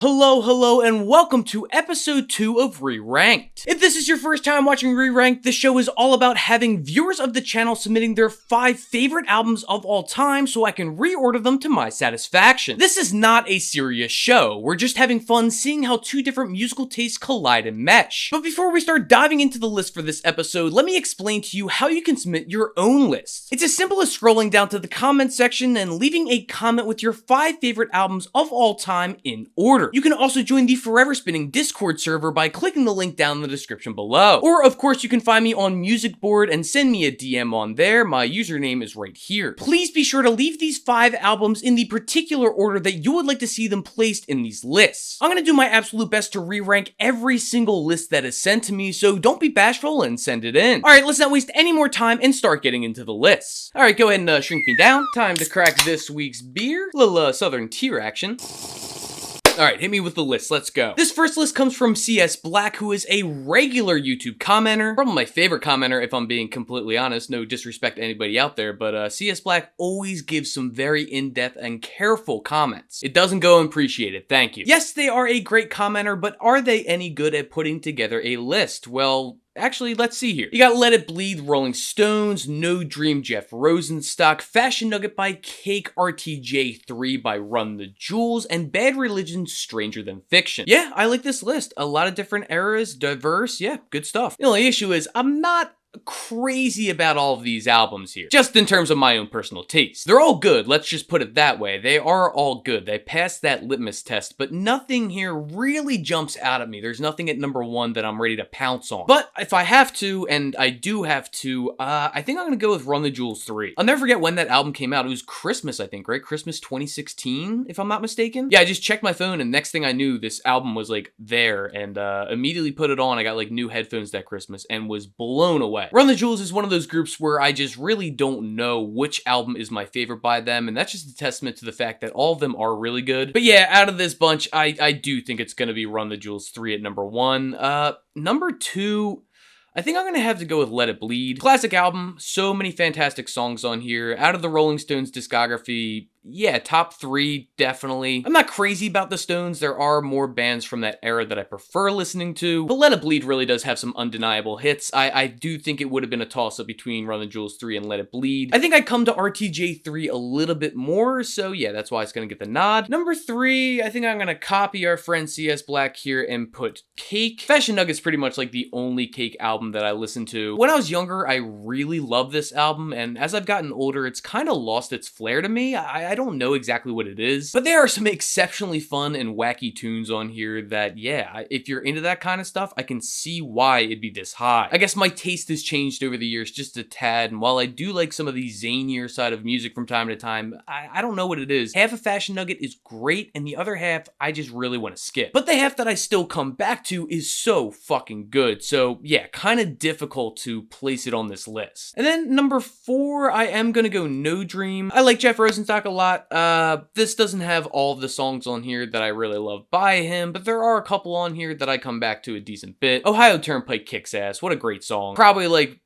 Hello, and welcome to episode 2 of Re-Ranked. If this is your first time watching Re-Ranked, this show is all about having viewers of the channel submitting their 5 favorite albums of all time so I can reorder them to my satisfaction. This is not a serious show, we're just having fun seeing how two different musical tastes collide and mesh. But before we start diving into the list for this episode, let me explain to you how you can submit your own list. It's as simple as scrolling down to the comment section and leaving a comment with your 5 favorite albums of all time in order. You can also join the Forever Spinning Discord server by clicking the link down in the description below. Or, of course, you can find me on Music Board and send me a DM on there. My username is right here. Please be sure to leave these 5 albums in the particular order that you would like to see them placed in these lists. I'm gonna do my absolute best to re-rank every single list that is sent to me, so don't be bashful and send it in. Alright, let's not waste any more time and start getting into the lists. Alright, go ahead and shrink me down. Time to crack this week's beer. Little Southern Tier action. Alright, hit me with the list, let's go. This first list comes from CS Black, who is a regular YouTube commenter. Probably my favorite commenter, if I'm being completely honest. No disrespect to anybody out there, but CS Black always gives some very in-depth and careful comments. It doesn't go unappreciated, thank you. Yes, they are a great commenter, but are they any good at putting together a list? Well, actually, let's see here. You got Let It Bleed, Rolling Stones, No Dream, Jeff Rosenstock, Fashion Nugget by Cake, RTJ3 by Run the Jewels, and Bad Religion, Stranger Than Fiction. Yeah, I like this list. A lot of different eras, diverse, yeah, good stuff. The only issue is I'm not crazy about all of these albums here, just in terms of my own personal taste. They're all good, let's just put it that way. They are all good. They passed that litmus test, but nothing here really jumps out at me. There's nothing at number 1 that I'm ready to pounce on. But if I have to, and I do have to, I think I'm gonna go with Run the Jewels 3. I'll never forget when that album came out. It was Christmas, I think, right? Christmas 2016, if I'm not mistaken. Yeah, I just checked my phone, and next thing I knew, this album was like there, and immediately put it on. I got like new headphones that Christmas, and was blown away. Run the Jewels is one of those groups where I just really don't know which album is my favorite by them, and that's just a testament to the fact that all of them are really good. But yeah, out of this bunch, I do think it's gonna be Run the Jewels 3 at number 1. Number 2, I think I'm gonna have to go with Let It Bleed. Classic album, so many fantastic songs on here. Out of the Rolling Stones discography, yeah, top 3, definitely. I'm not crazy about the Stones. There are more bands from that era that I prefer listening to, but Let It Bleed really does have some undeniable hits. I do think it would have been a toss-up between Run the Jewels 3 and Let It Bleed. I think I'd come to RTJ3 a little bit more, so yeah, that's why it's gonna get the nod. Number 3, I think I'm gonna copy our friend CS Black here and put Cake. Fashion Nugget's pretty much like the only Cake album that I listened to. When I was younger, I really loved this album, and as I've gotten older, it's kind of lost its flair to me. I don't know exactly what it is, but there are some exceptionally fun and wacky tunes on here that, yeah, if you're into that kind of stuff, I can see why it'd be this high. I guess my taste has changed over the years just a tad, and while I do like some of the zanier side of music from time to time, I don't know what it is. Half of Fashion Nugget is great, and the other half, I just really want to skip. But the half that I still come back to is so fucking good, so yeah, kind of difficult to place it on this list. And then number 4, I am gonna go No Dream. I like Jeff Rosenstock a lot. This doesn't have all of the songs on here that I really love by him, but there are a couple on here that I come back to a decent bit. Ohio Turnpike kicks ass. What a great song. Probably like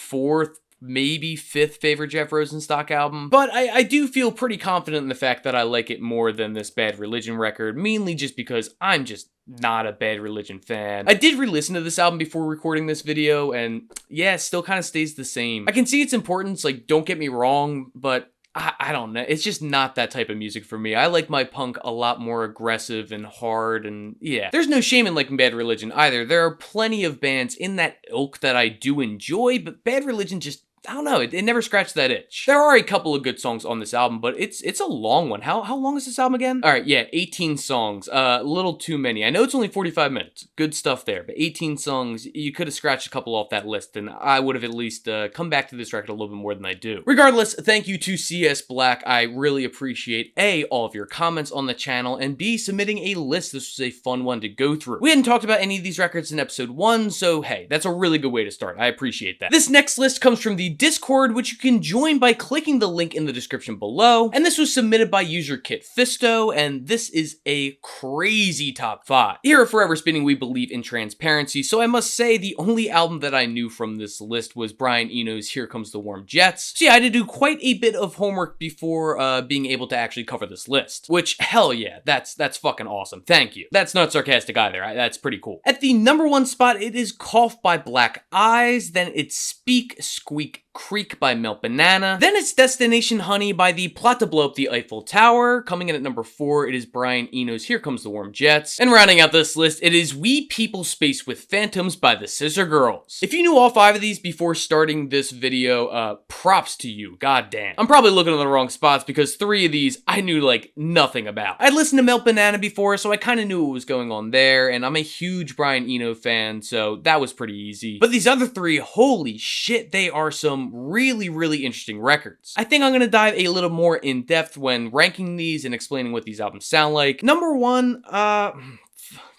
4th, maybe 5th favorite Jeff Rosenstock album, but I do feel pretty confident in the fact that I like it more than this Bad Religion record, mainly just because I'm just not a Bad Religion fan. I did re-listen to this album before recording this video, and yeah, it still kind of stays the same. I can see its importance, like, don't get me wrong, but I don't know, it's just not that type of music for me. I like my punk a lot more aggressive and hard, and yeah. There's no shame in liking Bad Religion either. There are plenty of bands in that ilk that I do enjoy, but Bad Religion just, I don't know, it never scratched that itch. There are a couple of good songs on this album, but it's a long one. How long is this album again? Alright, yeah, 18 songs. A little too many. I know it's only 45 minutes. Good stuff there, but 18 songs, you could have scratched a couple off that list, and I would have at least come back to this record a little bit more than I do. Regardless, thank you to CS Black. I really appreciate A, all of your comments on the channel, and B, submitting a list. This was a fun one to go through. We hadn't talked about any of these records in episode 1, so hey, that's a really good way to start. I appreciate that. This next list comes from the Discord, which you can join by clicking the link in the description below. And this was submitted by user Kit Fisto, and this is a crazy top 5. Here at Forever Spinning, we believe in transparency, so I must say the only album that I knew from this list was Brian Eno's Here Comes the Warm Jets. So yeah, I had to do quite a bit of homework before being able to actually cover this list, which hell yeah, that's fucking awesome. Thank you. That's not sarcastic either. That's pretty cool. At the number 1 spot, it is Cough by Black Eyes, then it's Speak, Squeak, Creek by Melt Banana. Then it's Destination Honey by the Plot to Blow Up the Eiffel Tower. Coming in at number 4, it is Brian Eno's Here Comes the Warm Jets. And rounding out this list, it is We People Space with Phantoms by the Scissor Girls. If you knew all 5 of these before starting this video, props to you, goddamn. I'm probably looking in the wrong spots because 3 of these I knew like nothing about. I'd listened to Melt Banana before, so I kind of knew what was going on there, and I'm a huge Brian Eno fan, so that was pretty easy. But these other 3, holy shit, they are some really interesting records. I think I'm gonna dive a little more in depth when ranking these and explaining what these albums sound like. Number 1,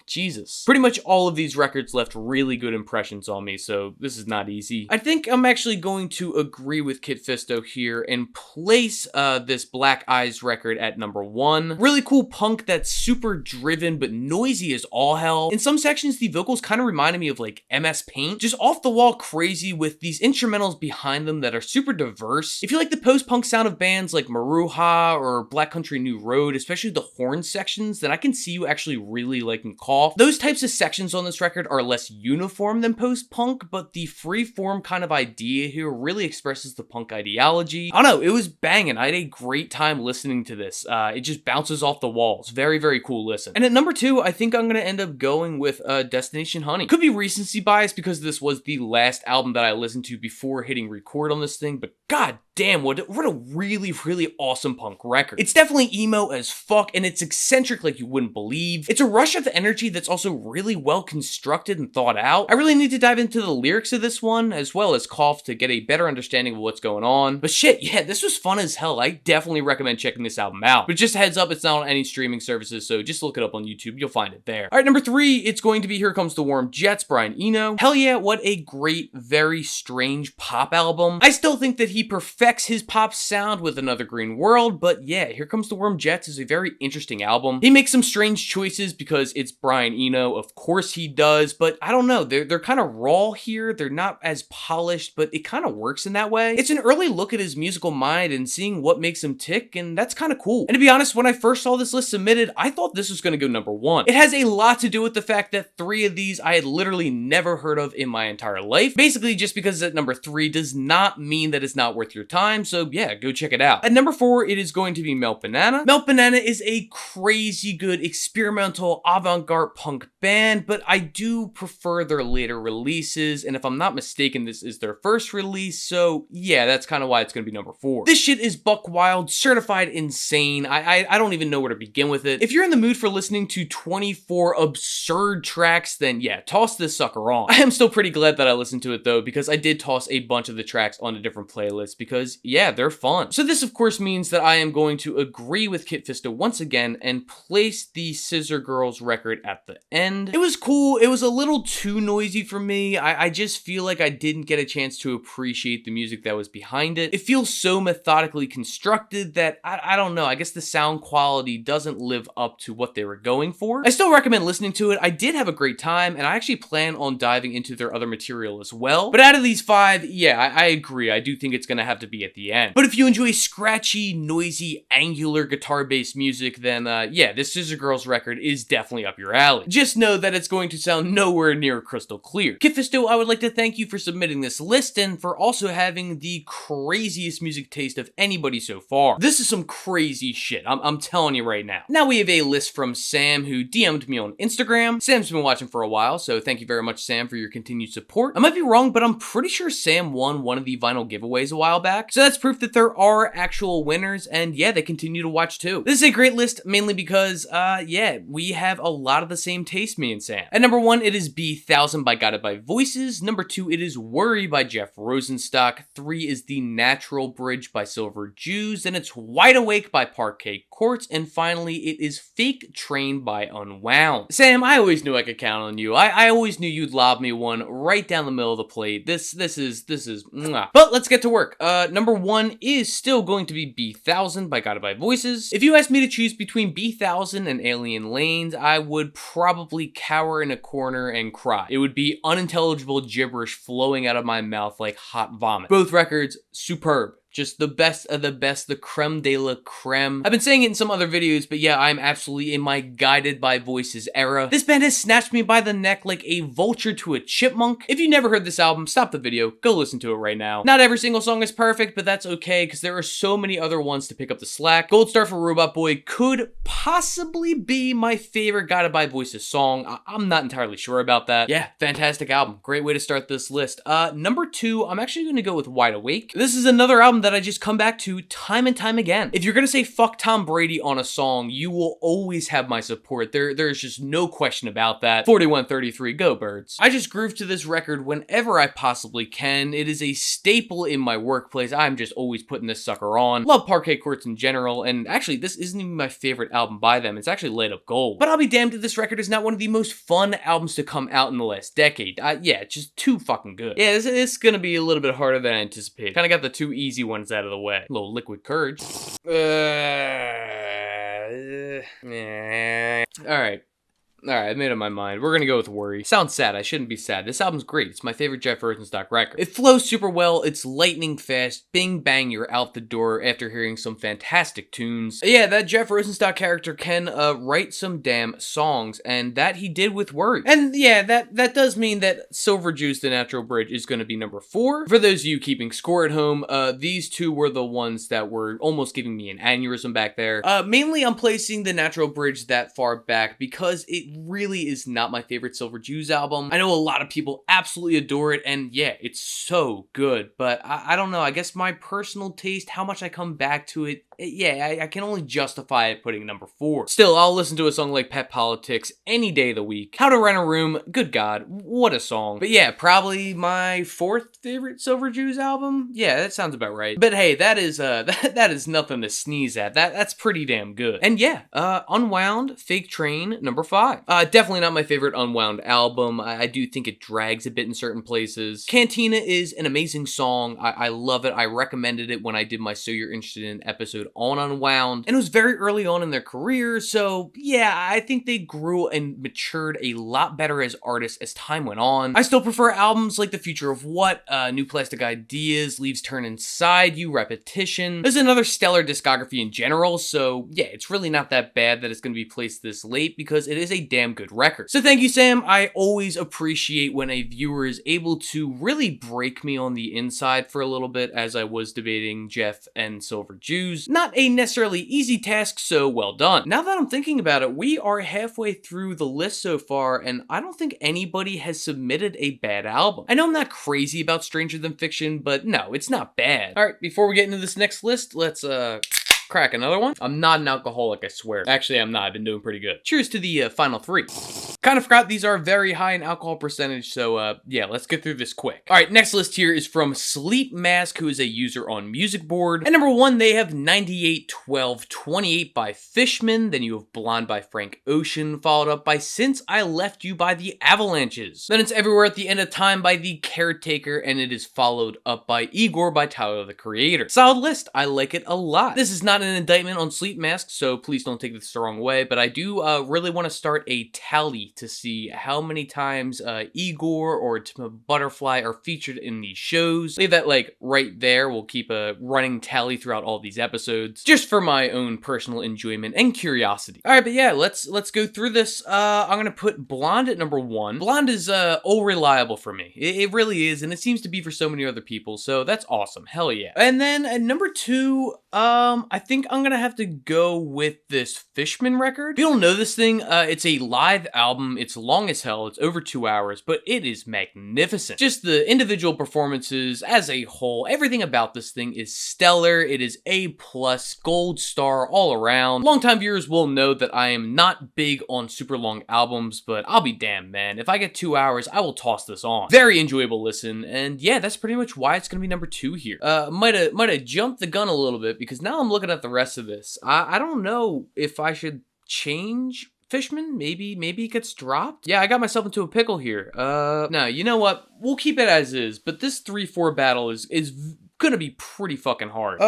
Jesus. Pretty much all of these records left really good impressions on me, so this is not easy. I think I'm actually going to agree with Kit Fisto here and place this Black Eyes record at number 1. Really cool punk that's super driven but noisy as all hell. In some sections, the vocals kind of reminded me of like MS Paint. Just off the wall crazy with these instrumentals behind them that are super diverse. If you like the post-punk sound of bands like Maruha or Black Country New Road, especially the horn sections, then I can see you actually really liking Cough. Those types of sections on this record are less uniform than post-punk, but the free-form kind of idea here really expresses the punk ideology. I don't know, it was banging. I had a great time listening to this. It just bounces off the walls. Very cool listen. And at number 2, I think I'm gonna end up going with Destination Honey. Could be recency bias because this was the last album that I listened to before hitting record on this thing, but god damn, what a really awesome punk record. It's definitely emo as fuck, and it's eccentric like you wouldn't believe. It's a rush of energy that's also really well constructed and thought out. I really need to dive into the lyrics of this one, as well as Cough, to get a better understanding of what's going on. But shit, yeah, this was fun as hell. I definitely recommend checking this album out. But just a heads up, it's not on any streaming services, so just look it up on YouTube, you'll find it there. Alright, number 3, it's going to be Here Comes the Warm Jets, Brian Eno. Hell yeah, what a great, very strange pop album. I still think that he perfects his pop sound with Another Green World, but yeah, Here Comes the Warm Jets is a very interesting album. He makes some strange choices because it's Brian Eno, of course he does, but I don't know, they're kind of raw here, they're not as polished, but it kind of works in that way. It's an early look at his musical mind and seeing what makes him tick, and that's kind of cool. And to be honest, when I first saw this list submitted, I thought this was going to go number 1. It has a lot to do with the fact that 3 of these I had literally never heard of in my entire life. Basically, just because it's at number 3 does not mean that it's not worth your time, so yeah, go check it out. At number 4, it is going to be Melt Banana. Melt Banana is a crazy good experimental avant-garde punk band, but I do prefer their later releases, and if I'm not mistaken, this is their first release, so yeah, that's kind of why it's going to be number 4. This shit is buck wild, certified insane. I don't even know where to begin with it. If you're in the mood for listening to 24 absurd tracks, then yeah, toss this sucker on. I am still pretty glad that I listened to it though, because I did toss a bunch of the tracks onto different playlists, because yeah, they're fun. So this of course means that I am going to agree with Kit Fisto once again and place the Scissor Girls record at the end. It was cool. It was a little too noisy for me. I just feel like I didn't get a chance to appreciate the music that was behind it. It feels so methodically constructed that I don't know. I guess the sound quality doesn't live up to what they were going for. I still recommend listening to it. I did have a great time, and I actually plan on diving into their other material as well. But out of these 5, yeah, I agree. I do think it's gonna have to be at the end. But if you enjoy scratchy, noisy, angular guitar-based music, then yeah, this Scissor Girls record is definitely up your alley. Just know that it's going to sound nowhere near crystal clear. Kit Fisto, I would like to thank you for submitting this list and for also having the craziest music taste of anybody so far. This is some crazy shit, I'm telling you right now. Now we have a list from Sam, who DM'd me on Instagram. Sam's been watching for a while, so thank you very much, Sam, for your continued support. I might be wrong, but I'm pretty sure Sam won one of the vinyl giveaways a while back, so that's proof that there are actual winners, and yeah, they continue to watch too. This is a great list, mainly because, yeah, we have a lot of the the same taste, me and Sam. At number 1, it is B1000 by Guided by Voices. Number 2, it is Worry by Jeff Rosenstock. 3 is The Natural Bridge by Silver Jews. Then it's Wide Awake by Parquet Courts. And finally, it is Fake Train by Unwound. Sam, I always knew I could count on you. I always knew you'd lob me one right down the middle of the plate. This is mwah. But let's get to work. Number 1 is still going to be B1000 by Guided by Voices. If you asked me to choose between B1000 and Alien Lanes, I would probably cower in a corner and cry. It would be unintelligible gibberish flowing out of my mouth like hot vomit. Both records, superb. Just the best of the best, the creme de la creme. I've been saying it in some other videos, but yeah, I'm absolutely in my Guided by Voices era. This band has snatched me by the neck like a vulture to a chipmunk. If you never heard this album, stop the video, go listen to it right now. Not every single song is perfect, but that's okay, because there are so many other ones to pick up the slack. Gold Star for Robot Boy could possibly be my favorite Guided by Voices song. I'm not entirely sure about that. Yeah, fantastic album. Great way to start this list. Number 2, I'm actually going to go with Wide Awake. This is another album that I just come back to time and time again. If you're gonna say fuck Tom Brady on a song, you will always have my support. There's just no question about that. 4133, go Birds. I just groove to this record whenever I possibly can. It is a staple in my workplace. I'm just always putting this sucker on. Love Parquet Courts in general, and actually this isn't even my favorite album by them. It's actually Light Up Gold. But I'll be damned if this record is not one of the most fun albums to come out in the last decade. Yeah, it's just too fucking good. Yeah, this is gonna be a little bit harder than I anticipated. Kinda got the 2 easy ones out of the way. A little Liquid Courage. Alright, I made up my mind. We're gonna go with Worry. Sounds sad. I shouldn't be sad. This album's great. It's my favorite Jeff Rosenstock record. It flows super well. It's lightning fast. Bing bang, you're out the door after hearing some fantastic tunes. Yeah, that Jeff Rosenstock character can write some damn songs, and that he did with Worry. And yeah, that does mean that Silver Juice, The Natural Bridge, is gonna be number 4. For those of you keeping score at home, these two were the ones that were almost giving me an aneurysm back there. Mainly I'm placing The Natural Bridge that far back because it really is not my favorite Silver Jews album. I know a lot of people absolutely adore it, and yeah, it's so good, but I don't know, I guess my personal taste, how much I come back to it, yeah, I can only justify it putting number 4. Still, I'll listen to a song like Pet Politics any day of the week. How to Rent a Room, good God, what a song. But yeah, probably my 4th favorite Silver Jews album? Yeah, that sounds about right. But hey, that is that is nothing to sneeze at. That's pretty damn good. And yeah, Unwound, Fake Train, number 5. Definitely not my favorite Unwound album. I do think it drags a bit in certain places. Cantina is an amazing song. I love it. I recommended it when I did my So You're Interested in episode on Unwound, and it was very early on in their career, so yeah, I think they grew and matured a lot better as artists as time went on. I still prefer albums like The Future of What, New Plastic Ideas, Leaves Turn Inside You, Repetition. There's another stellar discography in general, so yeah, it's really not that bad that it's going to be placed this late because it is a damn good record. So thank you, Sam. I always appreciate when a viewer is able to really break me on the inside for a little bit as I was debating Jeff and Silver Jews. Not a necessarily easy task, so well done. Now that I'm thinking about it, we are halfway through the list so far, and I don't think anybody has submitted a bad album. I know I'm not crazy about Stranger Than Fiction, but no, it's not bad. Alright, before we get into this next list, let's crack another one. I'm not an alcoholic, I swear. Actually, I'm not. I've been doing pretty good. Cheers to the final 3. Kind of forgot these are very high in alcohol percentage, so yeah, let's get through this quick. Alright, next list here is from Sleep Mask, who is a user on Music Board. At number 1, they have 981228 by Fishman. Then you have Blonde by Frank Ocean, followed up by Since I Left You by the Avalanches. Then it's Everywhere at the End of Time by The Caretaker, and it is followed up by Igor by Tyler, the Creator. Solid list. I like it a lot. This is not an indictment on Sleep Mask, so please don't take this the wrong way, but I do really want to start a tally to see how many times Igor or Butterfly are featured in these shows. Leave that like right there. We'll keep a running tally throughout all these episodes, just for my own personal enjoyment and curiosity. All right, but yeah, let's go through this. I'm gonna put Blonde at number 1. Blonde is all reliable for me. It really is, and it seems to be for so many other people. So that's awesome. Hell yeah. And then at number 2, I think I'm gonna have to go with this Fishman record. If you don't know this thing, it's a live album. It's long as hell. It's over 2 hours, but it is magnificent. Just the individual performances as a whole, everything about this thing is stellar. It is A+, gold star all around. Longtime viewers will know that I am not big on super long albums, but I'll be damned, man. If I get 2 hours, I will toss this on. Very enjoyable listen, and yeah, that's pretty much why it's gonna be number 2 here. Might have jumped the gun a little bit because now I'm looking at the rest of this. I don't know if I should change Fishman. Maybe it gets dropped. Yeah, I got myself into a pickle here. No, you know what? We'll keep it as is, but this 3-4 battle is gonna be pretty fucking hard.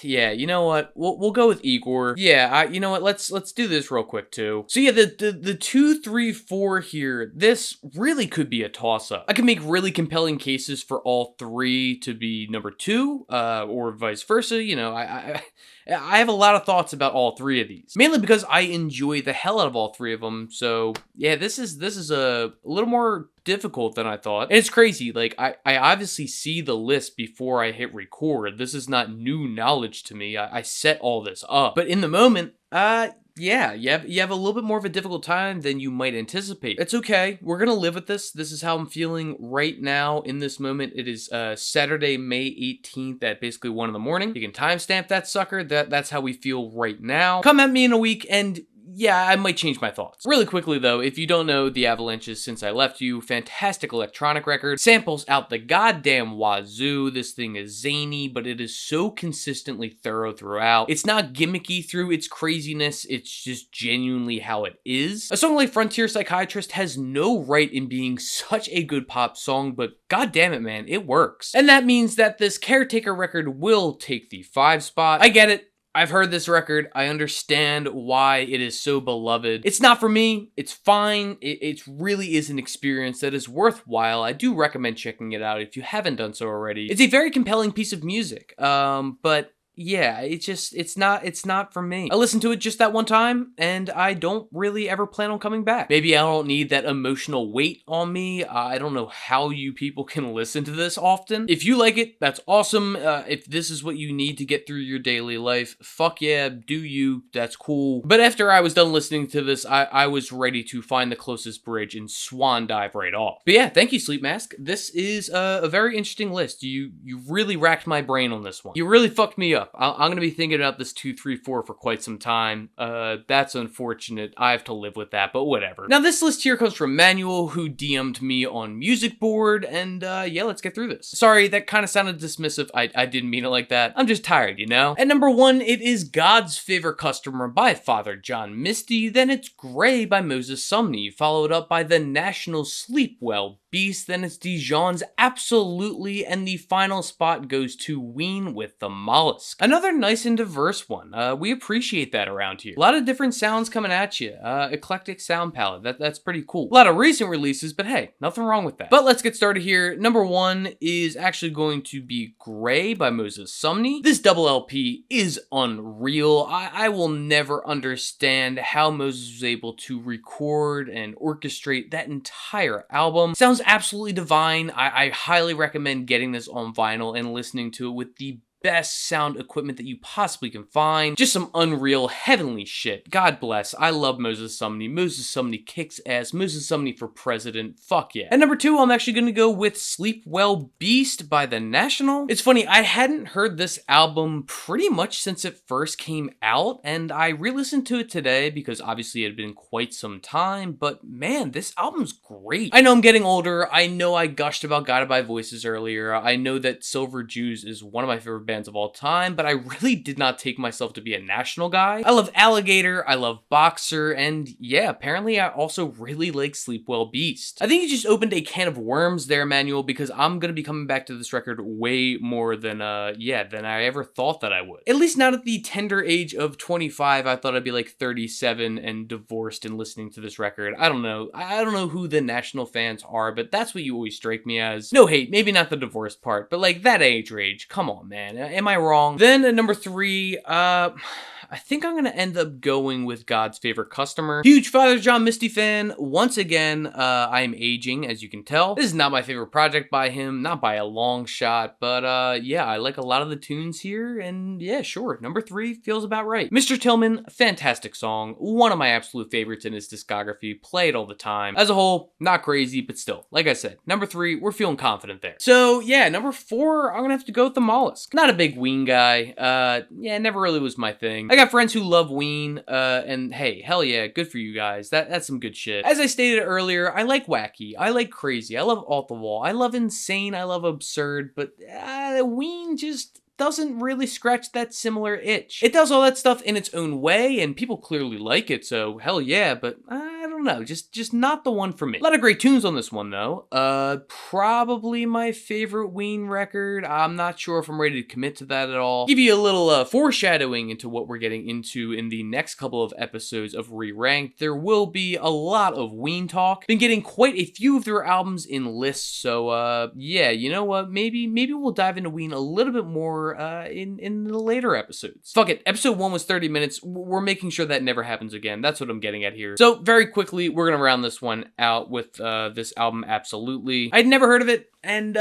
Yeah, you know what? We'll go with Igor. Yeah, you know what? Let's do this real quick too. So yeah, the 2, 3, 4 here. This really could be a toss-up. I can make really compelling cases for all 3 to be number 2, or vice versa. You know, I have a lot of thoughts about all 3 of these, mainly because I enjoy the hell out of all 3 of them. So yeah, this is a little more difficult than I thought. And it's crazy, like, I obviously see the list before I hit record. This is not new knowledge to me. I set all this up. But in the moment, yeah, you have a little bit more of a difficult time than you might anticipate. It's okay. We're gonna live with this. This is how I'm feeling right now in this moment. It is Saturday, May 18th at basically 1 in the morning. You can timestamp that sucker. That's how we feel right now. Come at me in a week and yeah, I might change my thoughts. Really quickly though, if you don't know the Avalanches Since I Left You, fantastic electronic record. Samples out the goddamn wazoo. This thing is zany, but it is so consistently thorough throughout. It's not gimmicky through its craziness, it's just genuinely how it is. A song like Frontier Psychiatrist has no right in being such a good pop song, but god damn it, man, it works. And that means that this Caretaker record will take the 5 spot. I get it. I've heard this record. I understand why it is so beloved. It's not for me. It's fine. It really is an experience that is worthwhile. I do recommend checking it out if you haven't done so already. It's a very compelling piece of music. But yeah, it's not for me. I listened to it just that one time, and I don't really ever plan on coming back. Maybe I don't need that emotional weight on me. I don't know how you people can listen to this often. If you like it, that's awesome. If this is what you need to get through your daily life, fuck yeah, do you, that's cool. But after I was done listening to this, I was ready to find the closest bridge and swan dive right off. But yeah, thank you, Sleep Mask. This is a very interesting list. You really racked my brain on this one. You really fucked me up. I'm going to be thinking about this 2, 3, 4 for quite some time. That's unfortunate. I have to live with that, but whatever. Now, this list here comes from Manuel, who DM'd me on Music Board, and yeah, let's get through this. Sorry, that kind of sounded dismissive. I didn't mean it like that. I'm just tired, you know? At number 1, it is God's Favorite Customer by Father John Misty. Then it's Gray by Moses Sumney, followed up by the National Sleep Well Beast. Then it's Dijon's Absolutely, and the final spot goes to Ween with the Mollusk. Another nice and diverse one. We appreciate that around here. A lot of different sounds coming at you. Eclectic sound palette. That's pretty cool. A lot of recent releases, but hey, nothing wrong with that. But let's get started here. Number 1 is actually going to be Gray by Moses Sumney. This double LP is unreal. I will never understand how Moses was able to record and orchestrate that entire album. Sounds absolutely divine. I highly recommend getting this on vinyl and listening to it with the best sound equipment that you possibly can find. Just some unreal, heavenly shit. God bless. I love Moses Sumney. Moses Sumney kicks ass. Moses Sumney for president. Fuck yeah. At number 2, I'm actually going to go with Sleep Well Beast by The National. It's funny, I hadn't heard this album pretty much since it first came out, and I re-listened to it today because obviously it had been quite some time, but man, this album's great. I know I'm getting older. I know I gushed about Guided by Voices earlier. I know that Silver Jews is one of my favorite bands of all time, but I really did not take myself to be a National guy. I love Alligator, I love Boxer, and yeah, apparently I also really like Sleep Well Beast. I think you just opened a can of worms there, Manuel, because I'm gonna be coming back to this record way more than than I ever thought that I would. At least not at the tender age of 25. I thought I'd be like 37 and divorced and listening to this record. I don't know who the National fans are, but that's what you always strike me as. No hate, maybe not the divorced part, but like that age range. Come on, man. Am I wrong? Then at number 3, I think I'm gonna end up going with God's Favorite Customer. Huge Father John Misty fan. Once again, I am aging, as you can tell. This is not my favorite project by him, not by a long shot, but yeah, I like a lot of the tunes here, and yeah, sure, number 3 feels about right. Mr. Tillman, fantastic song, one of my absolute favorites in his discography, play it all the time. As a whole, not crazy, but still, like I said, number 3, we're feeling confident there. So yeah, number 4, I'm gonna have to go with the Mollusk. Not a big Ween guy, yeah, never really was my thing. I got friends who love Ween, and hey, hell yeah, good for you guys, that's some good shit. As I stated earlier, I like wacky, I like crazy, I love off the wall, I love insane, I love absurd, but Ween just doesn't really scratch that similar itch. It does all that stuff in its own way, and people clearly like it, so hell yeah, but I don't know, just not the one for me. A lot of great tunes on this one, though. Probably my favorite Ween record. I'm not sure if I'm ready to commit to that at all. Give you a little foreshadowing into what we're getting into in the next couple of episodes of Re-Ranked. There will be a lot of Ween talk. Been getting quite a few of their albums in lists, so yeah, you know what, maybe we'll dive into Ween a little bit more in the later episodes. Fuck it, episode 1 was 30 minutes. We're making sure that never happens again. That's what I'm getting at here. So very quickly, we're gonna round this one out with this album, Absolutely. I'd never heard of it, and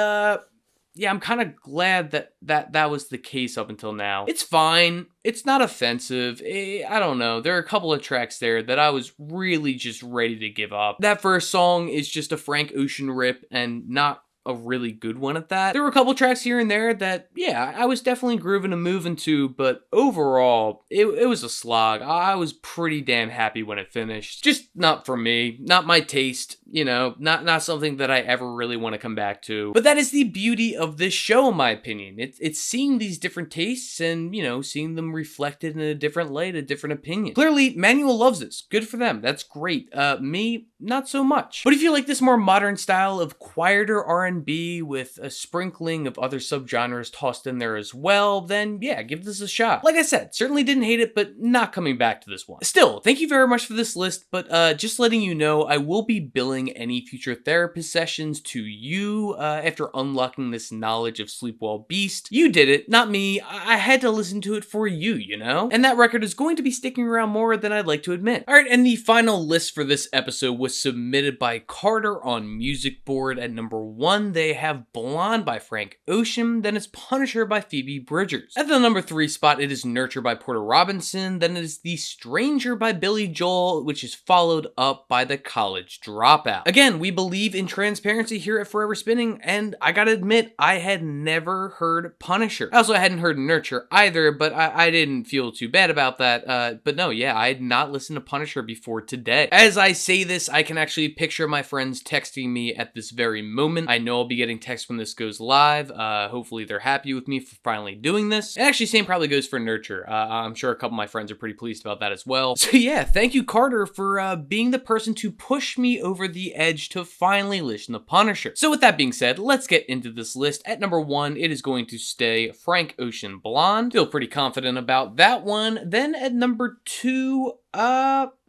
yeah, I'm kind of glad that was the case up until now. It's fine. It's not offensive. I don't know. There are a couple of tracks there that I was really just ready to give up. That first song is just a Frank Ocean rip, and not a really good one at that. There were a couple tracks here and there that, yeah, I was definitely grooving and moving to, but overall, it was a slog. I was pretty damn happy when it finished. Just not for me, not my taste, you know, not something that I ever really want to come back to. But that is the beauty of this show, in my opinion. It's seeing these different tastes and, you know, seeing them reflected in a different light, a different opinion. Clearly, Manuel loves this. Good for them. That's great. Me, not so much. But if you like this more modern style of quieter R&B with a sprinkling of other subgenres tossed in there as well, then yeah, give this a shot. Like I said, certainly didn't hate it, but not coming back to this one. Still, thank you very much for this list, but just letting you know, I will be billing any future therapist sessions to you after unlocking this knowledge of Sleep Well Beast. You did it, not me. I had to listen to it for you, you know? And that record is going to be sticking around more than I'd like to admit. Alright, and the final list for this episode was submitted by Carter on Music Board. At number 1, they have Blonde by Frank Ocean, then it's Punisher by Phoebe Bridgers. At the number 3 spot, it is Nurture by Porter Robinson, then it is The Stranger by Billy Joel, which is followed up by The College Dropout. Again, we believe in transparency here at Forever Spinning, and I gotta admit, I had never heard Punisher. I also hadn't heard Nurture either, but I didn't feel too bad about that. But no, yeah, I had not listened to Punisher before today. As I say this, I can actually picture my friends texting me at this very moment. I know I'll be getting texts when this goes live. Hopefully they're happy with me for finally doing this. And actually, same probably goes for Nurture. I'm sure a couple of my friends are pretty pleased about that as well. So yeah, thank you, Carter, for being the person to push me over the edge to finally listen to Punisher. So with that being said, let's get into this list. At number 1, it is going to stay Frank Ocean Blonde. Feel pretty confident about that one. Then at number 2,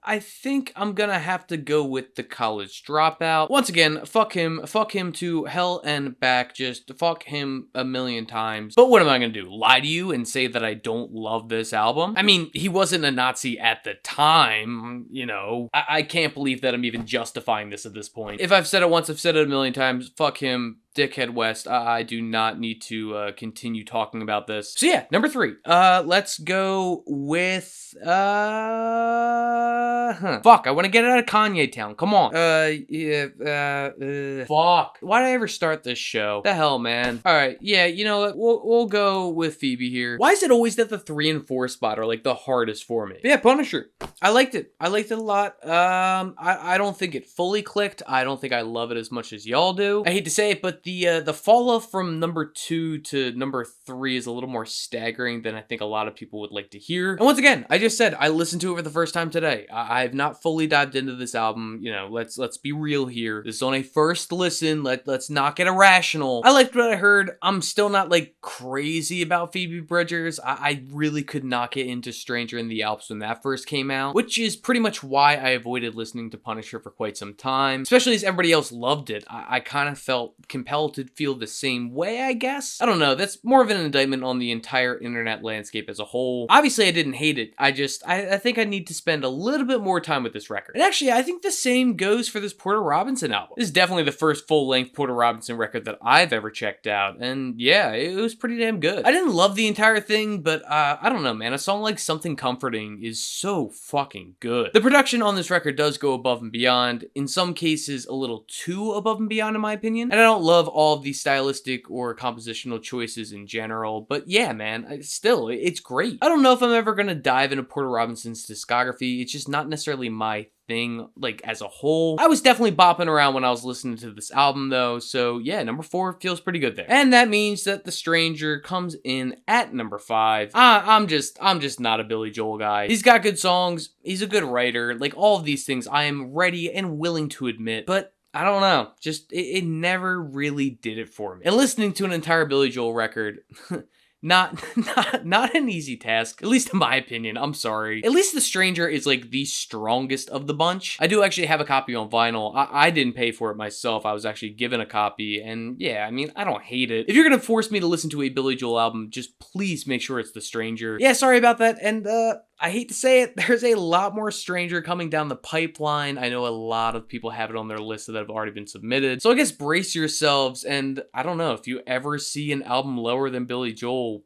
I think I'm gonna have to go with The College Dropout. Once again, fuck him to hell and back, just fuck him a million times. But what am I gonna do? Lie to you and say that I don't love this album? I mean, he wasn't a Nazi at the time, you know. I can't believe that I'm even justifying this at this point. If I've said it once, I've said it a million times. Fuck him. Dickhead West. I do not need to continue talking about this. So yeah, number 3. Let's go with fuck, I want to get it out of Kanye Town. Come on. Fuck. Why did I ever start this show? The hell, man. All right, yeah, you know what? We'll go with Phoebe here. Why is it always that the 3 and 4 spot are like the hardest for me? But yeah, Punisher. I liked it. I liked it a lot. I don't think it fully clicked. I don't think I love it as much as y'all do. I hate to say it, but the fall off from number 2 to number 3 is a little more staggering than I think a lot of people would like to hear. And once again, I just said I listened to it for the first time today. I've not fully dived into this album. You know, let's be real here. This is on a first listen. Let's not get irrational. I liked what I heard. I'm still not like crazy about Phoebe Bridgers. I really could not get into Stranger in the Alps when that first came out, which is pretty much why I avoided listening to Punisher for quite some time, especially as everybody else loved it. I kind of felt compelled to feel the same way, I guess. I don't know. That's more of an indictment on the entire internet landscape as a whole. Obviously, I didn't hate it. I think I need to spend a little bit more time with this record. And actually, I think the same goes for this Porter Robinson album. This is definitely the first full-length Porter Robinson record that I've ever checked out, and yeah, it was pretty damn good. I didn't love the entire thing, but I don't know, man. A song like Something Comforting is so fucking good. The production on this record does go above and beyond, in some cases a little too above and beyond in my opinion, and I don't love all of the stylistic or compositional choices in general, but yeah, man, it's great. I don't know if I'm ever gonna dive into Porter Robinson's discography. It's just not necessarily my thing, like, as a whole. I was definitely bopping around when I was listening to this album, though, so yeah, number 4 feels pretty good there. And that means that The Stranger comes in at number 5. I'm just not a Billy Joel guy. He's got good songs, he's a good writer, like, all of these things I am ready and willing to admit, but I don't know, just, it never really did it for me. And listening to an entire Billy Joel record, Not an easy task, at least in my opinion. I'm sorry. At least The Stranger is like the strongest of the bunch. I do actually have a copy on vinyl. I didn't pay for it myself. I was actually given a copy, and yeah, I mean, I don't hate it. If you're gonna force me to listen to a Billy Joel album, just please make sure it's The Stranger. Yeah, sorry about that, and I hate to say it, there's a lot more Stranger coming down the pipeline. I know a lot of people have it on their list that have already been submitted. So I guess brace yourselves, and I don't know, if you ever see an album lower than Billy Joel,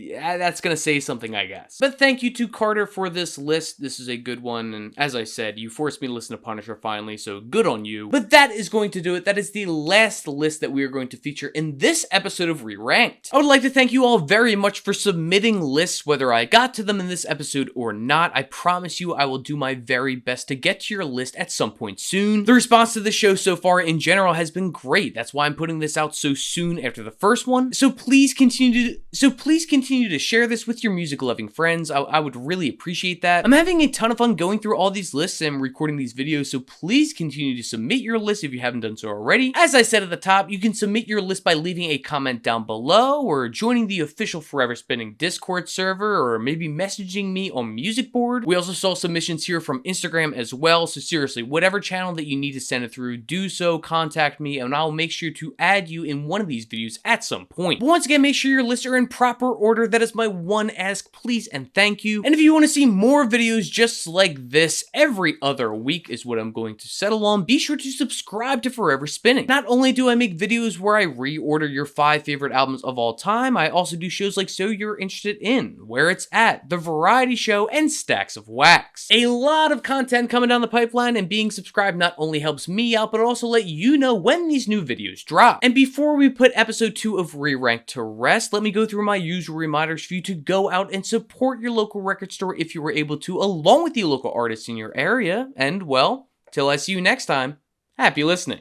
yeah, that's gonna say something, I guess. But thank you to Carter for this list. This is a good one, and as I said, you forced me to listen to Punisher finally, so good on you. But that is going to do it. That is the last list that we are going to feature in this episode of Re-Ranked. I would like to thank you all very much for submitting lists, whether I got to them in this episode or not. I promise you I will do my very best to get to your list at some point soon. The response to the show so far in general has been great. That's why I'm putting this out so soon after the first one. So please continue to share this with your music-loving friends. I would really appreciate that. I'm having a ton of fun going through all these lists and recording these videos, so please continue to submit your list if you haven't done so already. As I said at the top, you can submit your list by leaving a comment down below, or joining the official Forever Spinning Discord server, or maybe messaging me on Music Board. We also saw submissions here from Instagram as well, so seriously, whatever channel that you need to send it through, do so, contact me, and I'll make sure to add you in one of these videos at some point. But once again, make sure your lists are in proper order. That is my one ask, please and thank you. And if you want to see more videos just like this every other week is what I'm going to settle on, be sure to subscribe to Forever Spinning. Not only do I make videos where I reorder your 5 favorite albums of all time, I also do shows like So You're Interested In, Where It's At, The Variety Show, and Stacks of Wax. A lot of content coming down the pipeline, and being subscribed not only helps me out, but also let you know when these new videos drop. And before we put episode 2 of Re-Ranked to rest, let me go through my usual reminders for you to go out and support your local record store if you were able to, along with the local artists in your area. And well, till I see you next time, happy listening.